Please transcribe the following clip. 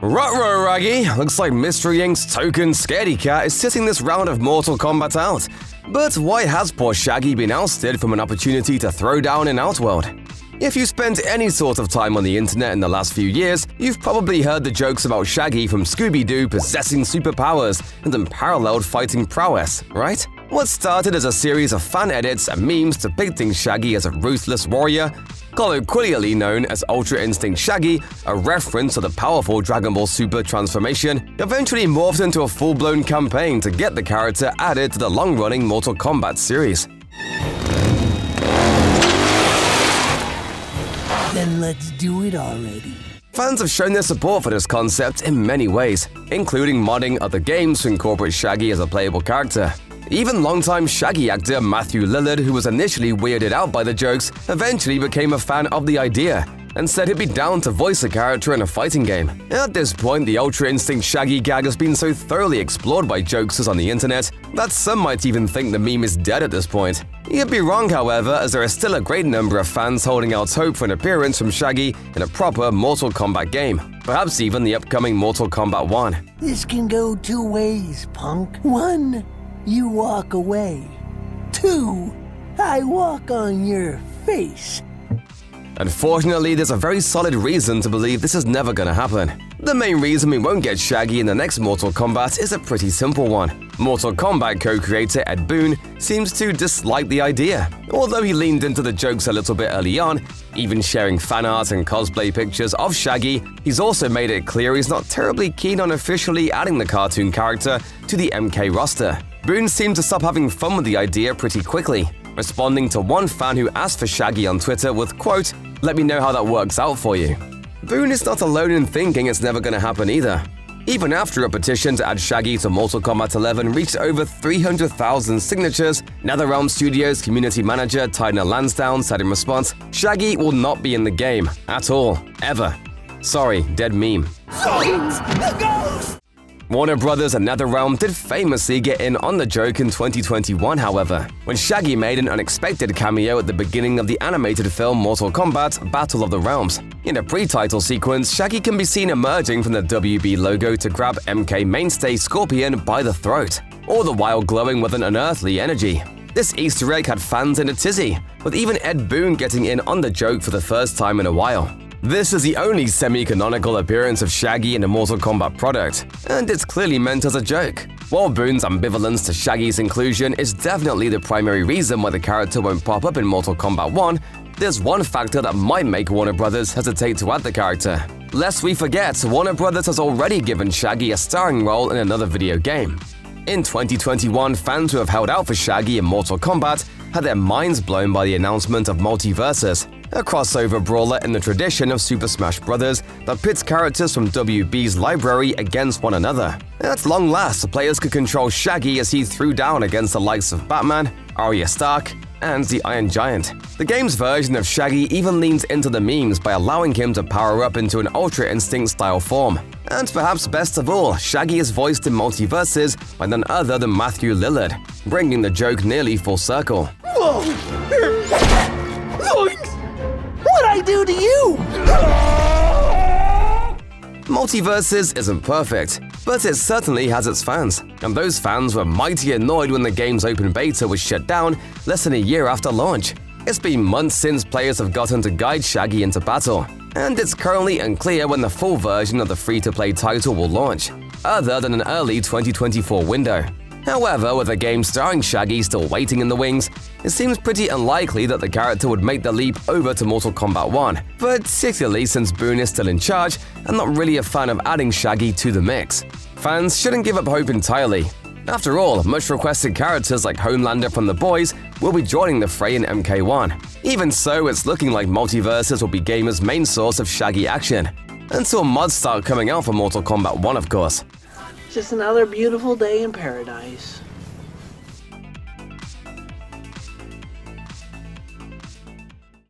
Ruh-roh, Raggy! Looks like Mystery Inc.'s token scaredy cat is sitting this round of Mortal Kombat out. But why has poor Shaggy been ousted from an opportunity to throw down in Outworld? If you spent any sort of time on the internet in the last few years, you've probably heard the jokes about Shaggy from Scooby-Doo possessing superpowers and unparalleled fighting prowess, right? What started as a series of fan edits and memes depicting Shaggy as a ruthless warrior, colloquially known as Ultra Instinct Shaggy, a reference to the powerful Dragon Ball Super transformation, eventually morphed into a full-blown campaign to get the character added to the long-running Mortal Kombat series. Then let's do it already. Fans have shown their support for this concept in many ways, including modding other games to incorporate Shaggy as a playable character. Even longtime Shaggy actor Matthew Lillard, who was initially weirded out by the jokes, eventually became a fan of the idea and said he'd be down to voice a character in a fighting game. At this point, the Ultra Instinct Shaggy gag has been so thoroughly explored by jokesters on the internet that some might even think the meme is dead at this point. You'd be wrong, however, as there are still a great number of fans holding out hope for an appearance from Shaggy in a proper Mortal Kombat game, perhaps even the upcoming Mortal Kombat 1. This can go two ways, punk. 1, you walk away. 2, I walk on your face. Unfortunately, there's a very solid reason to believe this is never gonna happen. The main reason we won't get Shaggy in the next Mortal Kombat is a pretty simple one. Mortal Kombat co-creator Ed Boon seems to dislike the idea. Although he leaned into the jokes a little bit early on, even sharing fan art and cosplay pictures of Shaggy, he's also made it clear he's not terribly keen on officially adding the cartoon character to the MK roster. Boon seemed to stop having fun with the idea pretty quickly, responding to one fan who asked for Shaggy on Twitter with, quote, "Let me know how that works out for you." Boon is not alone in thinking it's never gonna happen either. Even after a petition to add Shaggy to Mortal Kombat 11 reached over 300,000 signatures, NetherRealm Studios community manager Tyner Lansdowne said in response, "Shaggy will not be in the game, at all, ever. Sorry, dead meme." Warner Brothers and NetherRealm did famously get in on the joke in 2021, however, when Shaggy made an unexpected cameo at the beginning of the animated film Mortal Kombat Battle of the Realms. In a pre-title sequence, Shaggy can be seen emerging from the WB logo to grab MK mainstay Scorpion by the throat, all the while glowing with an unearthly energy. This Easter egg had fans in a tizzy, with even Ed Boon getting in on the joke for the first time in a while. This is the only semi-canonical appearance of Shaggy in a Mortal Kombat product, and it's clearly meant as a joke. While Boon's ambivalence to Shaggy's inclusion is definitely the primary reason why the character won't pop up in Mortal Kombat 1, there's one factor that might make Warner Brothers hesitate to add the character. Lest we forget, Warner Brothers has already given Shaggy a starring role in another video game. In 2021, fans who have held out for Shaggy in Mortal Kombat had their minds blown by the announcement of Multiversus, a crossover brawler in the tradition of Super Smash Bros. That pits characters from WB's library against one another. At long last, players could control Shaggy as he threw down against the likes of Batman, Arya Stark, and the Iron Giant. The game's version of Shaggy even leans into the memes by allowing him to power up into an Ultra Instinct-style form. And perhaps best of all, Shaggy is voiced in Multiversus by none other than Matthew Lillard, bringing the joke nearly full circle. Whoa! What'd I do to you? Multiversus isn't perfect, but it certainly has its fans, and those fans were mighty annoyed when the game's open beta was shut down less than a year after launch. It's been months since players have gotten to guide Shaggy into battle, and it's currently unclear when the full version of the free-to-play title will launch, other than an early 2024 window. However, with the game starring Shaggy still waiting in the wings, it seems pretty unlikely that the character would make the leap over to Mortal Kombat 1, particularly since Boon is still in charge and not really a fan of adding Shaggy to the mix. Fans shouldn't give up hope entirely. After all, much requested characters like Homelander from The Boys will be joining the fray in MK1. Even so, it's looking like Multiversus will be gamers' main source of Shaggy action, until mods start coming out for Mortal Kombat 1, of course. Just another beautiful day in paradise.